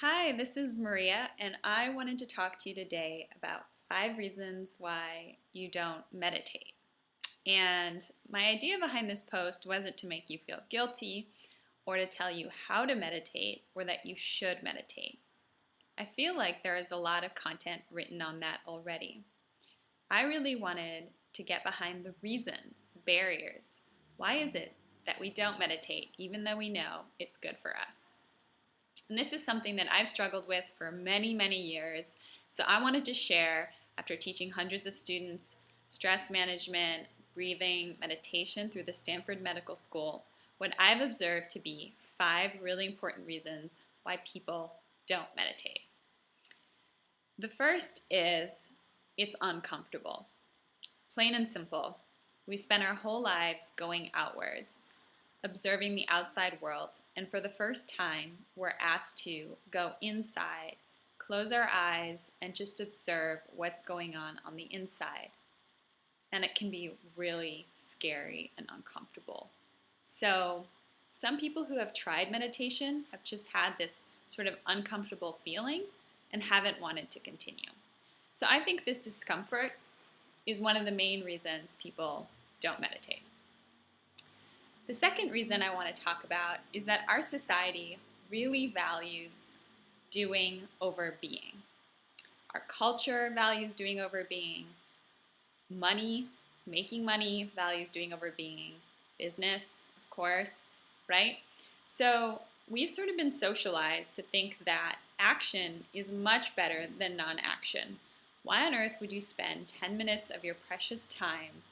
Hi, this is Maria, and I wanted to talk to you today about 5 reasons why you don't meditate. And my idea behind this post wasn't to make you feel guilty or to tell you how to meditate or that you should meditate. I feel like there is a lot of content written on that already. I really wanted to get behind the reasons, the barriers. Why is it that we don't meditate even though we know it's good for us? And this is something that I've struggled with for many, many years. So I wanted to share, after teaching hundreds of students stress management, breathing, meditation through the Stanford Medical School, what I've observed to be 5 really important reasons why people don't meditate. The first is it's uncomfortable. Plain and simple. We spend our whole lives going outwards, observing the outside world, and for the first time, we're asked to go inside, close our eyes, and just observe what's going on the inside. And it can be really scary and uncomfortable. So, some people who have tried meditation have just had this sort of uncomfortable feeling and haven't wanted to continue. So, I think this discomfort is one of the main reasons people don't meditate. The second reason I want to talk about is that our society really values doing over being. Our culture values doing over being. Money, making money, values doing over being. Business, of course, right? So we've sort of been socialized to think that action is much better than non-action. Why on earth would you spend 10 minutes of your precious time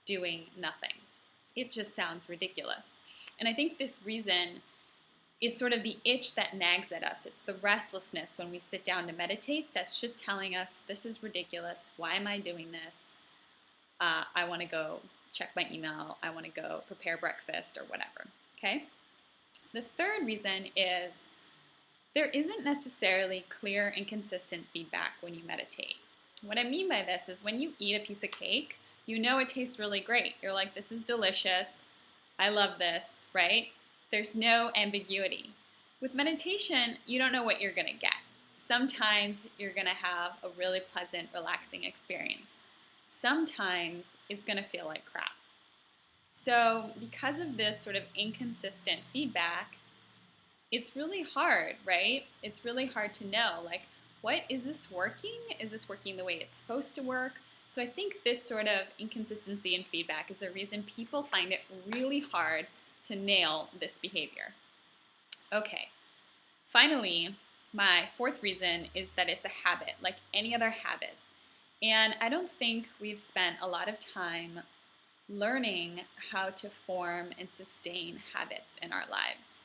doing nothing? It just sounds ridiculous. And I think this reason is sort of the itch that nags at us. It's the restlessness when we sit down to meditate that's just telling us, this is ridiculous. Why am I doing this? I want to go check my email. I want to go prepare breakfast or whatever. Okay? The third reason is there isn't necessarily clear and consistent feedback when you meditate. What I mean by this is when you eat a piece of cake, you know it tastes really great. You're like, this is delicious. I love this, right? There's no ambiguity. With meditation, you don't know what you're going to get. Sometimes you're going to have a really pleasant, relaxing experience. Sometimes it's going to feel like crap. So because of this sort of inconsistent feedback, it's really hard, right? It's really hard to know, like, what is this working? Is this working the way it's supposed to work? So I think this sort of inconsistency in feedback is the reason people find it really hard to nail this behavior. Okay, finally, my fourth reason is that it's a habit, like any other habit. And I don't think we've spent a lot of time learning how to form and sustain habits in our lives.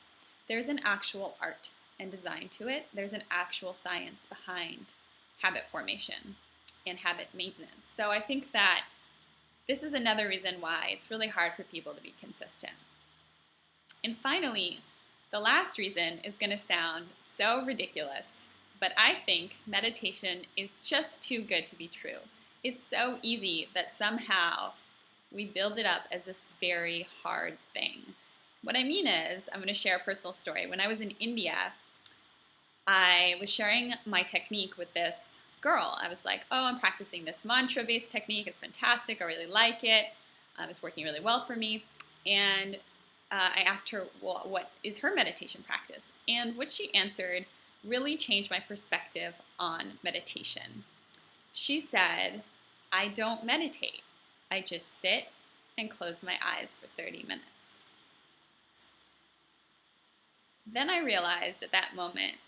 There's an actual art and design to it. There's an actual science behind habit formation and habit maintenance. So I think that this is another reason why it's really hard for people to be consistent. And finally, the last reason is going to sound so ridiculous, but I think meditation is just too good to be true. It's so easy that somehow we build it up as this very hard thing. What I mean is, I'm going to share a personal story. When I was in India, I was sharing my technique with this girl. I was like, oh, I'm practicing this mantra-based technique. It's fantastic. I really like it. It's working really well for me. And I asked her, well, what is her meditation practice? And what she answered really changed my perspective on meditation. She said, I don't meditate. I just sit and close my eyes for 30 minutes. Then I realized at that moment,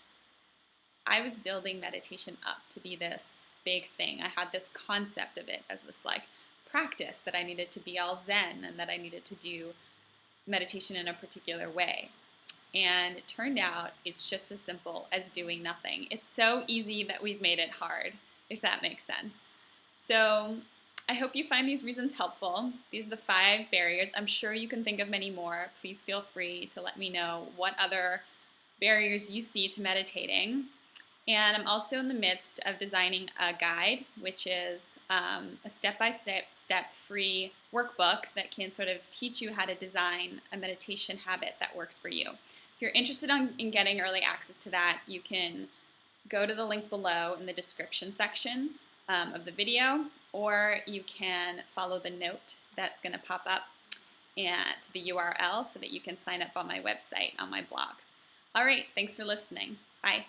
I was building meditation up to be this big thing. I had this concept of it as this like practice that I needed to be all zen and that I needed to do meditation in a particular way. And it turned out it's just as simple as doing nothing. It's so easy that we've made it hard, if that makes sense. So I hope you find these reasons helpful. These are the 5 barriers. I'm sure you can think of many more. Please feel free to let me know what other barriers you see to meditating. And I'm also in the midst of designing a guide, which is a step-by-step free workbook that can sort of teach you how to design a meditation habit that works for you. If you're interested in getting early access to that, you can go to the link below in the description section of the video, or you can follow the note that's going to pop up and to the URL so that you can sign up on my website, on my blog. All right, thanks for listening. Bye.